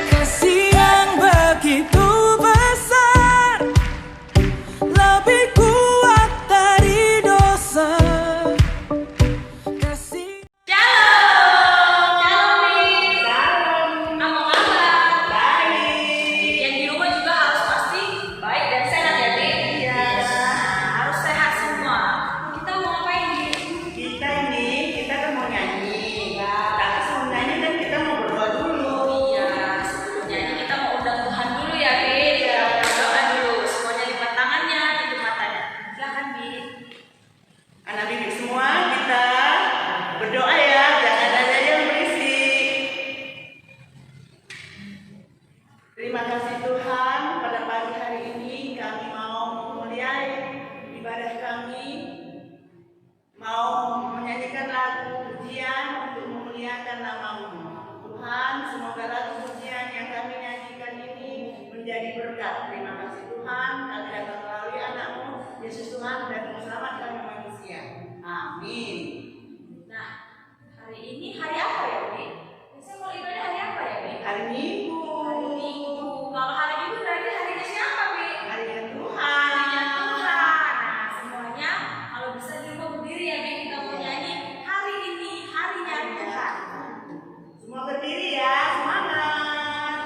Kasih yang begitu besar, lebih kuat dari dosa. Kasih. Shalom, shalom nih. Salam, Apa kabar? baik. Yang di rumah juga harus pasti baik dan sehat ya, Bi? Iya. Harus sehat semua. Kita mau ngapain, Bi? Kita kan mau nyanyi. Tapi sebelum nyanyi kan kita mau berdoa dulu. Iya, sebelum nyanyi kita mau undang Tuhan dulu ya, Bi. Kita mau berdoa dulu. Semuanya lipat tangannya, tutup matanya. Silakan, Bi. Anak bibi semua kita berdoa ya, jangan ada yang berisik. Terima kasih Tuhan, pada pagi hari ini kami mau memuliai ibadah kami, mau menyanyikan lagu pujian untuk memuliakan nama-Mu. Tuhan, semoga lagu pujian yang kami nyanyikan ini menjadi berkat. Terima kasih Tuhan, kami datang melalui anak-Mu, Yesus Tuhan, dan Selamat kami manusia. Amin. Nah, hari ini hari apa ya, Bi? Biasanya mau ibadah hari apa ya, Bi? Hari Minggu. Hari Minggu. Kalau hari Minggu berarti harinya siapa, Bi? Harinya Tuhan. Harinya Tuhan. Nah, semuanya kalau bisa di rumah berdiri ya, Bi. Kita mau nyanyi hari ini harinya Tuhan. Semua berdiri ya, semangat.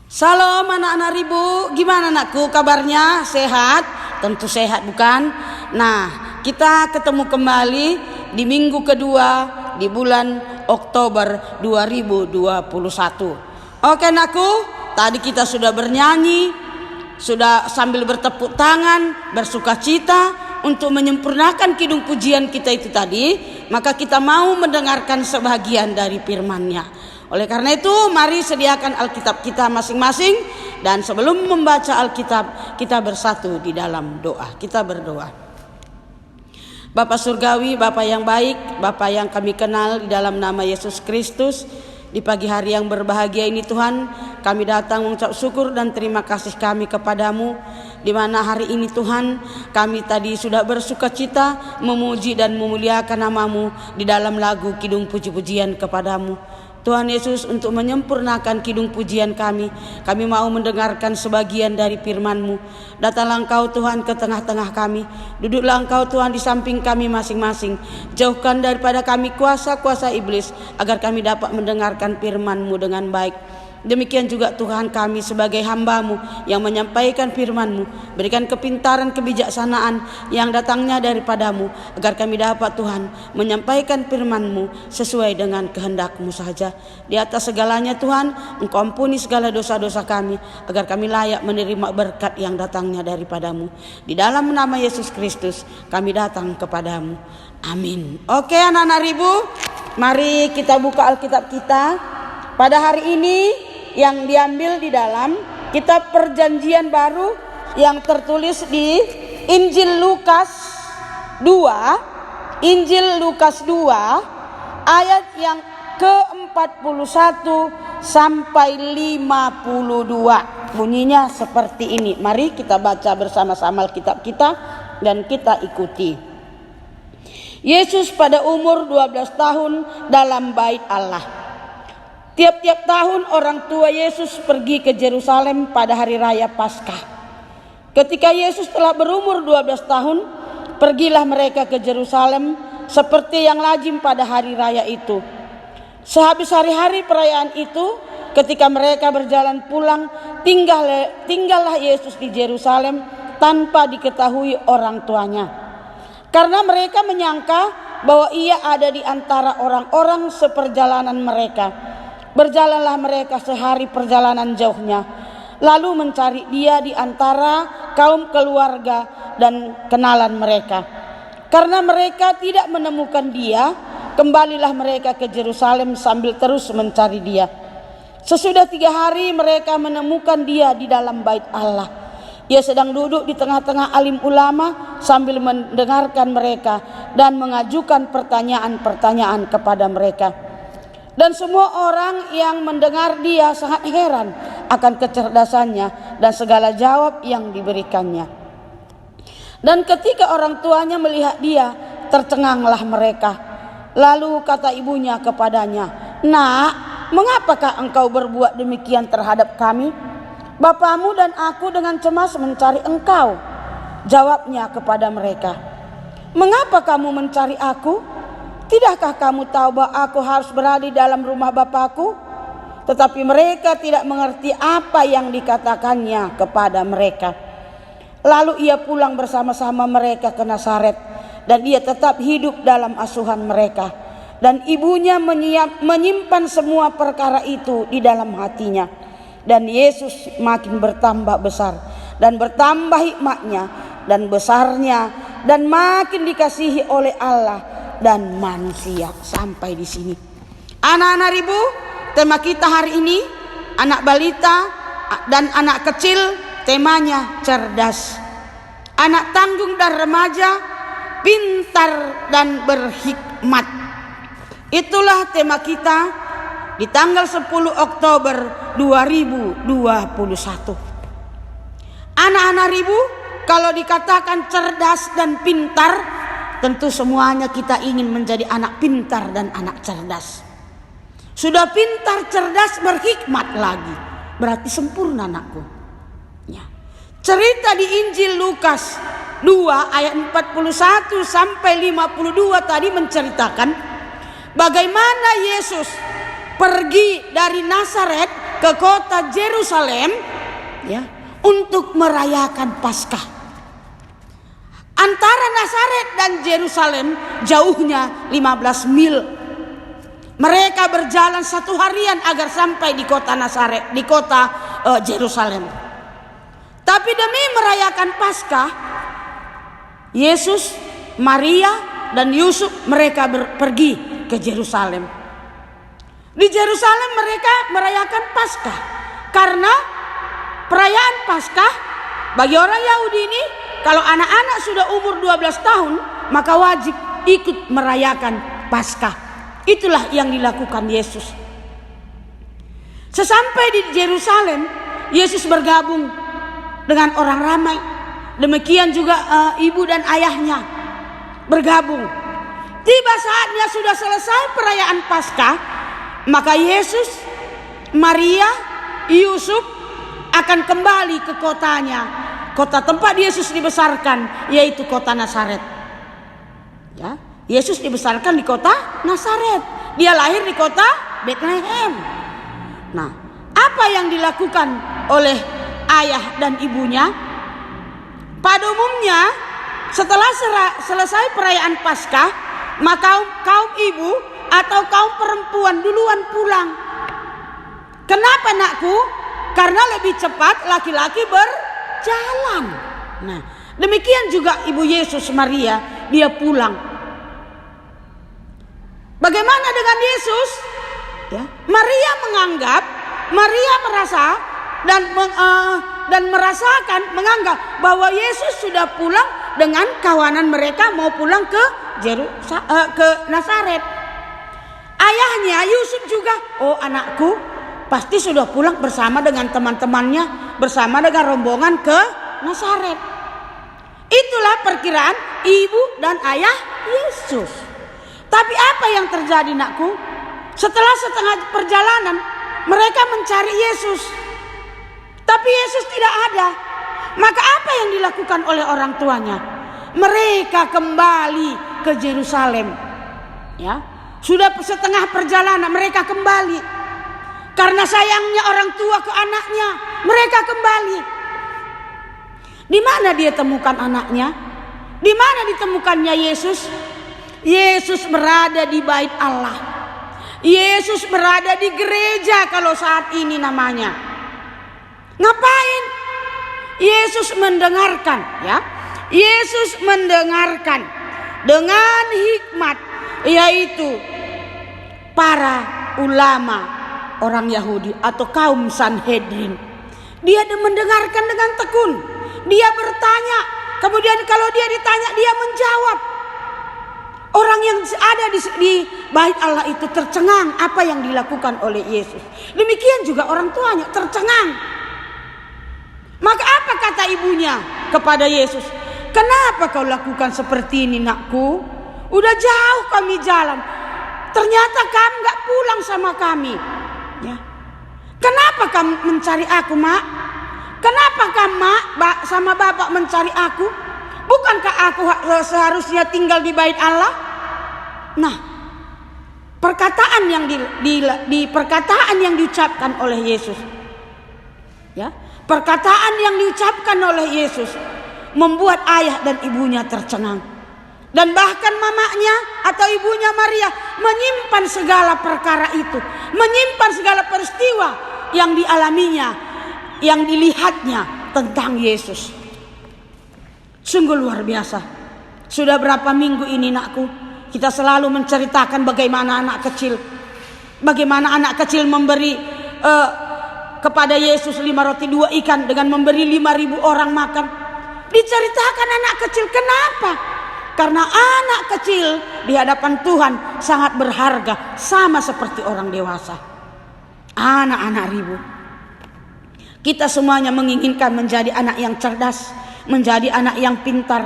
Salam anak-anak Ribu, gimana anakku kabarnya? Sehat? Tentu sehat bukan? Nah, kita ketemu kembali di minggu kedua di bulan Oktober 2021. Oke anakku, tadi kita sudah bernyanyi, sudah sambil bertepuk tangan, bersuka cita untuk menyempurnakan kidung pujian kita itu tadi. Maka kita mau mendengarkan sebagian dari firman-Nya. Oleh karena itu, mari sediakan Alkitab kita masing-masing. Dan sebelum membaca Alkitab, kita bersatu di dalam doa. Kita berdoa. Bapa Surgawi, Bapa yang baik, Bapa yang kami kenal di dalam nama Yesus Kristus. Di pagi hari yang berbahagia ini Tuhan, kami datang mengucap syukur dan terima kasih kami kepadamu. Di mana hari ini Tuhan, kami tadi sudah bersuka cita memuji dan memuliakan namamu di dalam lagu kidung puji-pujian kepadamu. Tuhan Yesus, untuk menyempurnakan kidung pujian kami mau mendengarkan sebagian dari firman-Mu. Datanglah Engkau Tuhan ke tengah-tengah kami. Duduklah Engkau Tuhan di samping kami masing-masing. Jauhkan daripada kami kuasa-kuasa iblis, agar kami dapat mendengarkan firman-Mu dengan baik. Demikian juga Tuhan, kami sebagai hamba-Mu yang menyampaikan firman-Mu, berikan kepintaran, kebijaksanaan yang datangnya daripada-Mu, agar kami dapat Tuhan menyampaikan firman-Mu sesuai dengan kehendak-Mu saja. Di atas segalanya Tuhan, Engkau ampuni segala dosa-dosa kami, agar kami layak menerima berkat yang datangnya daripada-Mu. Di dalam nama Yesus Kristus kami datang kepadamu. Amin. Oke anak-anak Ribu, mari kita buka Alkitab kita pada hari ini yang diambil di dalam kitab Perjanjian Baru yang tertulis di Injil Lukas 2, Injil Lukas 2 ayat yang ke-41 sampai 52. Bunyinya seperti ini. Mari kita baca bersama-sama Alkitab kita dan kita ikuti. Yesus pada umur 12 tahun dalam bait Allah. Tiap-tiap tahun orang tua Yesus pergi ke Yerusalem pada hari raya Paskah. Ketika Yesus telah berumur 12 tahun, pergilah mereka ke Yerusalem seperti yang lazim pada hari raya itu. Sehabis hari-hari perayaan itu, ketika mereka berjalan pulang, tinggallah Yesus di Yerusalem tanpa diketahui orang tuanya. Karena mereka menyangka bahwa ia ada di antara orang-orang seperjalanan mereka. Berjalanlah mereka sehari perjalanan jauhnya, lalu mencari dia di antara kaum keluarga dan kenalan mereka. Karena mereka tidak menemukan dia, kembalilah mereka ke Yerusalem sambil terus mencari dia. Sesudah 3 hari mereka menemukan dia di dalam bait Allah. Ia sedang duduk di tengah-tengah alim ulama sambil mendengarkan mereka dan mengajukan pertanyaan-pertanyaan kepada mereka. Dan semua orang yang mendengar dia sangat heran akan kecerdasannya dan segala jawab yang diberikannya. Dan ketika orang tuanya melihat dia, tercenganglah mereka. Lalu kata ibunya kepadanya, "Nak, mengapakah engkau berbuat demikian terhadap kami? Bapamu dan aku dengan cemas mencari engkau." Jawabnya kepada mereka, "Mengapa kamu mencari aku? Tidakkah kamu tahu bahwa aku harus berada di dalam rumah Bapakku?" Tetapi mereka tidak mengerti apa yang dikatakannya kepada mereka. Lalu ia pulang bersama-sama mereka ke Nazaret, dan ia tetap hidup dalam asuhan mereka. Dan ibunya menyimpan semua perkara itu di dalam hatinya. Dan Yesus makin bertambah besar dan bertambah hikmatnya dan besarnya, dan makin dikasihi oleh Allah dan manusia. Sampai di sini. Anak-anak Ribu, tema kita hari ini anak balita dan anak kecil, temanya cerdas. Anak tanggung dan remaja, pintar dan berhikmat. Itulah tema kita di tanggal 10 Oktober 2021. Anak-anak Ribu, kalau dikatakan cerdas dan pintar, tentu semuanya kita ingin menjadi anak pintar dan anak cerdas. Sudah pintar, cerdas, berhikmat lagi, berarti sempurna anakku. Ya. Cerita di Injil Lukas 2 ayat 41 sampai 52 tadi menceritakan bagaimana Yesus pergi dari Nazaret ke kota Yerusalem, ya, untuk merayakan Paskah. Antara Nazaret dan Yerusalem jauhnya 15 mil. Mereka berjalan 1 harian agar sampai di kota Nazaret, di kota Yerusalem. Tapi demi merayakan Paskah, Yesus, Maria, dan Yusuf mereka pergi ke Yerusalem. Di Yerusalem mereka merayakan Paskah, karena perayaan Paskah bagi orang Yahudi ini, kalau anak-anak sudah umur 12 tahun maka wajib ikut merayakan Paskah. Itulah yang dilakukan Yesus. Sesampai di Yerusalem, Yesus bergabung dengan orang ramai. Demikian juga ibu dan ayahnya bergabung. Tiba saatnya sudah selesai perayaan Paskah, maka Yesus, Maria, Yusuf akan kembali ke kotanya, kota tempat Yesus dibesarkan, yaitu kota Nazaret. Ya, Yesus dibesarkan di kota Nazaret. Dia lahir di kota Bethlehem. Nah, apa yang dilakukan oleh ayah dan ibunya? Pada umumnya, setelah selesai perayaan Paskah, maka kaum ibu atau kaum perempuan duluan pulang. Kenapa, nakku? Karena lebih cepat laki-laki berjalan. Nah, demikian juga ibu Yesus Maria, dia pulang. Bagaimana dengan Yesus? Ya, Maria merasa dan menganggap bahwa Yesus sudah pulang dengan kawanan mereka, mau pulang ke Nazaret. Ayahnya Yusuf juga, oh anakku pasti sudah pulang bersama dengan teman-temannya, bersama dengan rombongan ke Nazaret. Itulah perkiraan ibu dan ayah Yesus. Tapi apa yang terjadi, nakku? Setelah setengah perjalanan, mereka mencari Yesus. Tapi Yesus tidak ada. Maka apa yang dilakukan oleh orang tuanya? Mereka kembali ke Yerusalem. Ya, sudah setengah perjalanan mereka kembali. Karena sayangnya orang tua ke anaknya, mereka kembali. Di mana dia temukan anaknya? Di mana ditemukannya Yesus? Yesus berada di bait Allah. Yesus berada di gereja kalau saat ini namanya. Ngapain? Yesus mendengarkan, ya. Yesus mendengarkan dengan hikmat, yaitu para ulama orang Yahudi atau kaum Sanhedrin. Dia mendengarkan dengan tekun. Dia bertanya, kemudian kalau dia ditanya dia menjawab. Orang yang ada di bait Allah itu tercengang apa yang dilakukan oleh Yesus. Demikian juga orang tuanya tercengang. Maka apa kata ibunya kepada Yesus? Kenapa kau lakukan seperti ini, nakku? Udah jauh kami jalan, ternyata kamu gak pulang sama kami. Ya. Kenapa kamu mencari aku, mak? Kenapa kamu, mak, sama bapak mencari aku? Bukankah aku seharusnya tinggal di bait Allah? Nah, perkataan yang diucapkan oleh Yesus, ya, perkataan yang diucapkan oleh Yesus membuat ayah dan ibunya tercengang. Dan bahkan mamanya atau ibunya Maria menyimpan segala perkara itu, menyimpan segala peristiwa yang dialaminya, yang dilihatnya tentang Yesus. Sungguh luar biasa. Sudah berapa minggu ini, nakku, kita selalu menceritakan bagaimana anak kecil memberi kepada Yesus 5 roti 2 ikan dengan memberi 5.000 orang makan. Diceritakan anak kecil. Kenapa? Karena anak kecil di hadapan Tuhan sangat berharga, sama seperti orang dewasa. Anak-anak ribu. Kita semuanya menginginkan menjadi anak yang cerdas, menjadi anak yang pintar.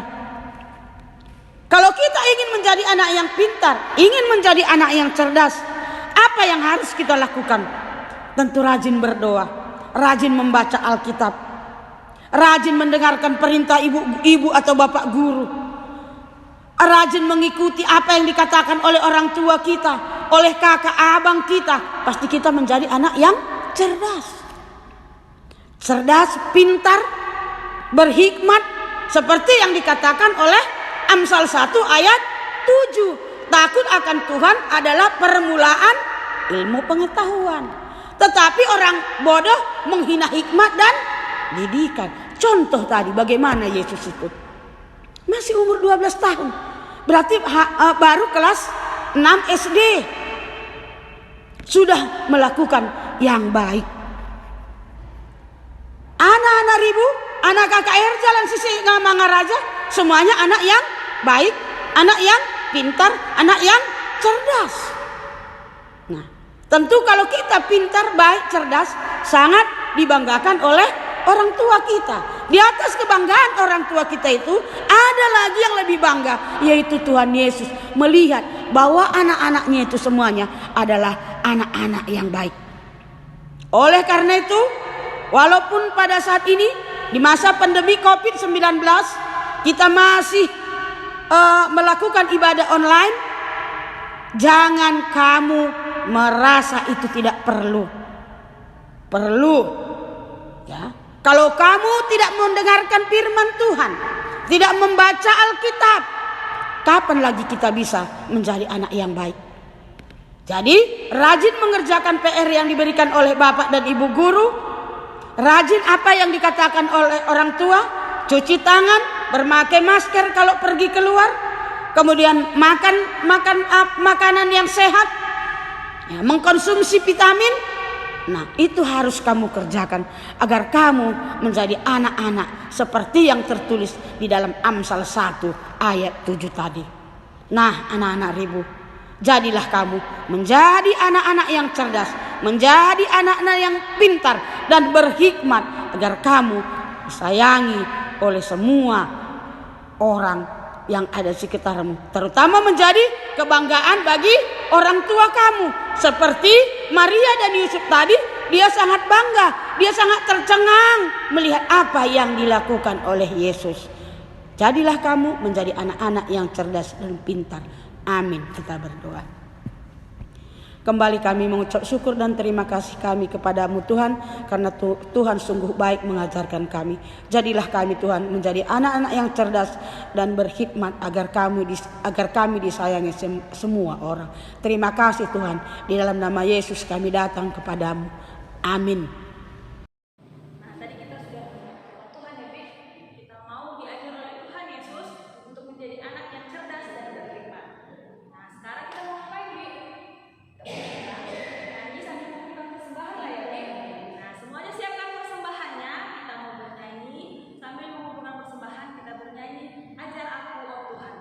Kalau kita ingin menjadi anak yang pintar, ingin menjadi anak yang cerdas, apa yang harus kita lakukan? Tentu rajin berdoa, rajin membaca Alkitab, rajin mendengarkan perintah ibu atau bapak guru, rajin mengikuti apa yang dikatakan oleh orang tua kita, oleh kakak abang kita. Pasti kita menjadi anak yang cerdas. Cerdas, pintar, berhikmat, seperti yang dikatakan oleh Amsal 1 ayat 7. Takut akan Tuhan adalah permulaan ilmu pengetahuan. Tetapi orang bodoh menghina hikmat dan didikan. Contoh tadi bagaimana Yesus itu. Masih umur 12 tahun. Berarti baru kelas 6 SD. Sudah melakukan yang baik. Anak-anak Ribu, anak KKR Jalan Sisi Mangaraja, semuanya anak yang baik, anak yang pintar, anak yang cerdas. Nah, tentu kalau kita pintar, baik, cerdas, sangat dibanggakan oleh orang tua kita. Di atas kebanggaan orang tua kita itu, ada lagi yang lebih bangga, yaitu Tuhan Yesus melihat bahwa anak-anaknya itu semuanya adalah anak-anak yang baik. Oleh karena itu, walaupun pada saat ini di masa pandemi COVID-19 kita masih melakukan ibadah online, jangan kamu merasa itu tidak perlu. Perlu, ya. Kalau kamu tidak mendengarkan firman Tuhan, tidak membaca Alkitab, kapan lagi kita bisa menjadi anak yang baik? Jadi, rajin mengerjakan PR yang diberikan oleh Bapak dan Ibu guru. Rajin apa yang dikatakan oleh orang tua, cuci tangan, berpakai masker kalau pergi keluar, kemudian makan makanan yang sehat, ya, mengkonsumsi vitamin. Nah, itu harus kamu kerjakan agar kamu menjadi anak-anak seperti yang tertulis di dalam Amsal 1 ayat 7 tadi. Nah, anak-anak Ribu, jadilah kamu menjadi anak-anak yang cerdas, menjadi anak-anak yang pintar dan berhikmat agar kamu disayangi oleh semua orang yang ada di sekitarmu, terutama menjadi kebanggaan bagi orang tua kamu. Seperti Maria dan Yusuf tadi, dia sangat bangga, dia sangat tercengang melihat apa yang dilakukan oleh Yesus. Jadilah kamu menjadi anak-anak yang cerdas dan pintar. Amin. Kita berdoa. Kembali kami mengucap syukur dan terima kasih kami kepadamu Tuhan, karena Tuhan sungguh baik mengajarkan kami. Jadilah kami Tuhan menjadi anak-anak yang cerdas dan berhikmat agar kami disayangi semua orang. Terima kasih Tuhan, di dalam nama Yesus kami datang kepadamu. Amin. Nah, tadi kita sudah mengenal Tuhan ya, Bi. Kita mau diajar oleh Tuhan Yesus untuk menjadi anak yang cerdas dan berhikmat. Nah, sekarang kita mau ngapain, Bi? Nyanyi sambil mengumpulkan persembahan lah ya, Bi. Nah, semuanya siapkan persembahannya. Kita mau bernyanyi sambil mengumpulkan persembahan. Kita bernyanyi, ajar aku oh Tuhan.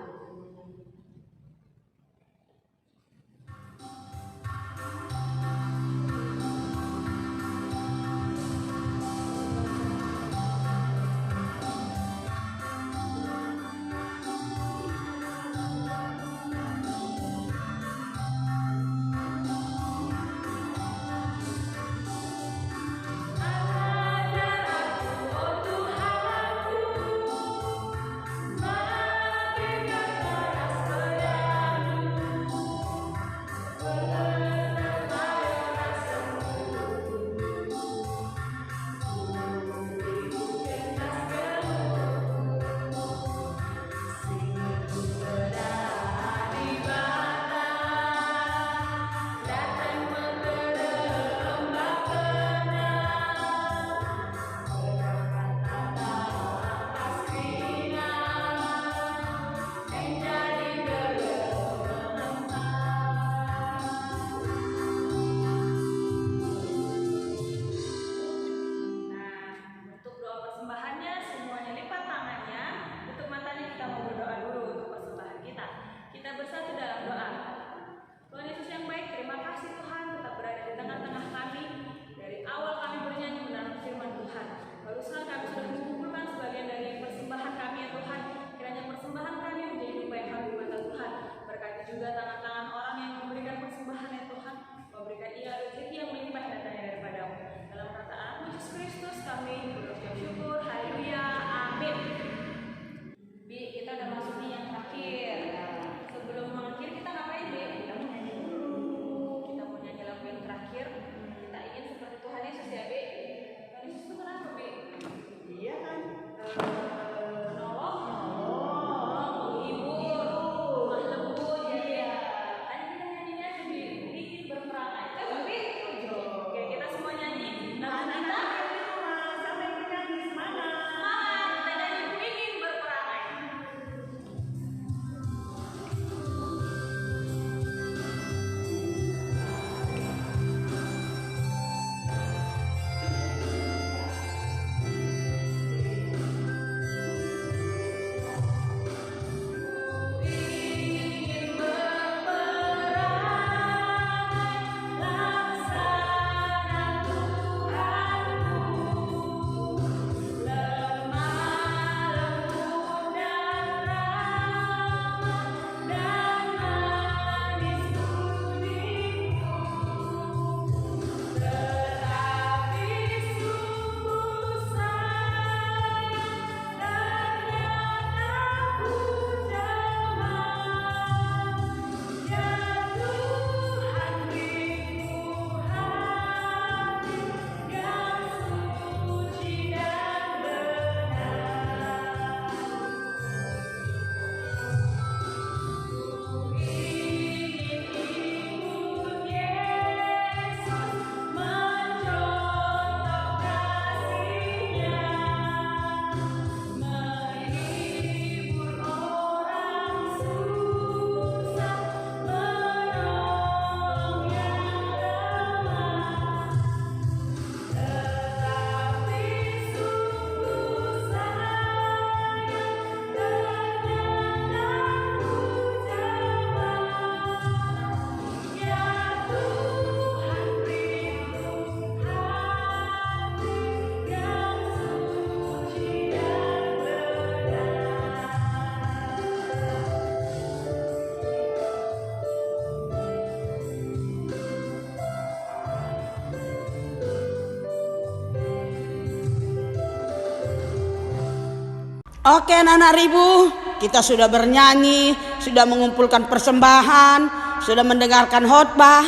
Oke anak-anak ribu, kita sudah bernyanyi, sudah mengumpulkan persembahan, sudah mendengarkan khotbah.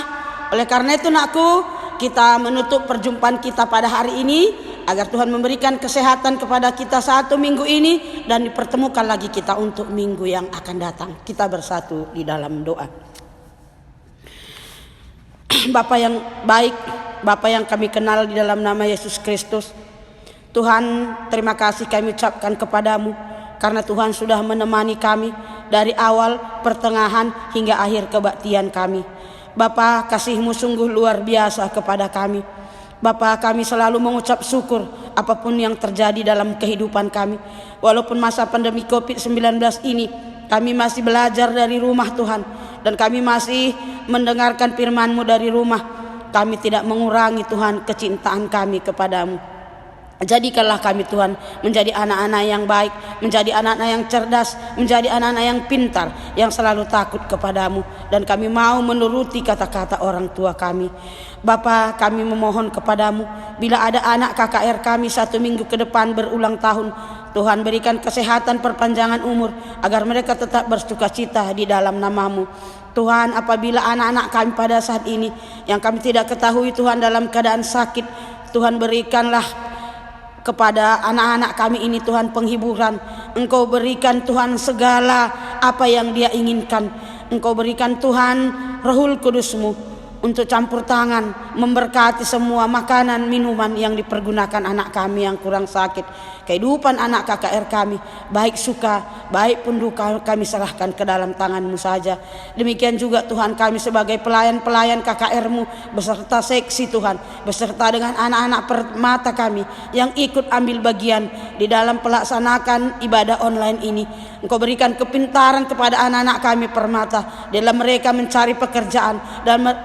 Oleh karena itu nakku, kita menutup perjumpaan kita pada hari ini, agar Tuhan memberikan kesehatan kepada kita 1 minggu ini, dan dipertemukan lagi kita untuk minggu yang akan datang. Kita bersatu di dalam doa. Bapa yang baik, Bapa yang kami kenal di dalam nama Yesus Kristus, Tuhan, terima kasih kami ucapkan kepadamu karena Tuhan sudah menemani kami dari awal, pertengahan hingga akhir kebaktian kami. Bapa, kasih-Mu sungguh luar biasa kepada kami. Bapa, kami selalu mengucap syukur apapun yang terjadi dalam kehidupan kami. Walaupun masa pandemi COVID-19 ini, kami masih belajar dari rumah Tuhan, dan kami masih mendengarkan firman-Mu dari rumah. Kami tidak mengurangi Tuhan kecintaan kami kepadamu. Jadikanlah kami Tuhan menjadi anak-anak yang baik, menjadi anak-anak yang cerdas, menjadi anak-anak yang pintar, yang selalu takut kepadamu, dan kami mau menuruti kata-kata orang tua kami. Bapa, kami memohon kepadamu, bila ada anak KKR kami 1 minggu ke depan berulang tahun, Tuhan berikan kesehatan, perpanjangan umur, agar mereka tetap bersukacita di dalam nama-Mu. Tuhan, apabila anak-anak kami pada saat ini yang kami tidak ketahui Tuhan dalam keadaan sakit, Tuhan berikanlah kepada anak-anak kami ini Tuhan penghiburan. Engkau berikan Tuhan segala apa yang dia inginkan. Engkau berikan Tuhan Rohul Kudus-Mu untuk campur tangan, memberkati semua makanan, minuman yang dipergunakan anak kami yang kurang sakit. Kehidupan anak KKR kami, baik suka, baik pun duka, kami serahkan ke dalam tangan-Mu saja. Demikian juga Tuhan, kami sebagai pelayan-pelayan KKR-Mu beserta seksi Tuhan, beserta dengan anak-anak permata kami yang ikut ambil bagian di dalam pelaksanakan ibadah online ini. Engkau berikan kepintaran kepada anak-anak kami permata dalam mereka mencari pekerjaan,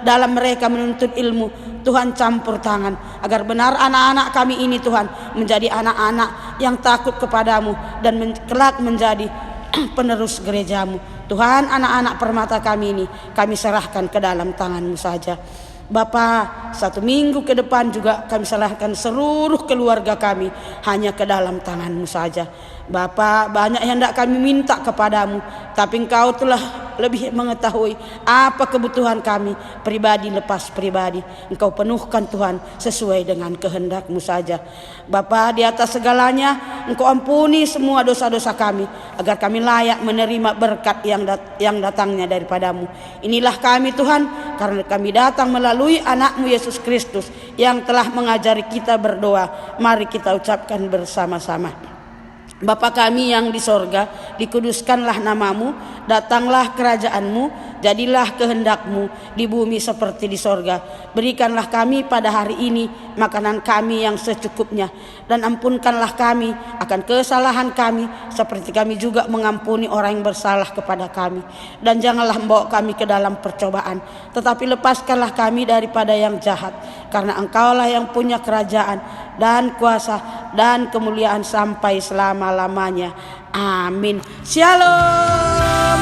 dalam mereka menuntut ilmu. Tuhan campur tangan agar benar anak-anak kami ini Tuhan menjadi anak-anak yang takut kepadamu dan kelak menjadi penerus gereja-Mu. Tuhan, anak-anak permata kami ini kami serahkan ke dalam tangan-Mu saja. Bapa, 1 minggu ke depan juga kami serahkan seluruh keluarga kami hanya ke dalam tangan-Mu saja. Bapa, banyak yang hendak kami minta kepadamu, tapi Engkau telah lebih mengetahui apa kebutuhan kami pribadi lepas pribadi. Engkau penuhkan Tuhan sesuai dengan kehendak-Mu saja. Bapa, di atas segalanya Engkau ampuni semua dosa-dosa kami, agar kami layak menerima berkat yang datangnya daripada-Mu. Inilah kami Tuhan, karena kami datang melalui anak-Mu Yesus Kristus yang telah mengajari kita berdoa. Mari kita ucapkan bersama-sama. Bapa kami yang di sorga, dikuduskanlah nama-Mu, datanglah kerajaan-Mu, jadilah kehendak-Mu di bumi seperti di sorga. Berikanlah kami pada hari ini makanan kami yang secukupnya, dan ampunkanlah kami akan kesalahan kami seperti kami juga mengampuni orang yang bersalah kepada kami. Dan janganlah membawa kami ke dalam percobaan, tetapi lepaskanlah kami daripada yang jahat, karena Engkaulah yang punya kerajaan dan kuasa dan kemuliaan sampai selama-lamanya. Amin. Shalom.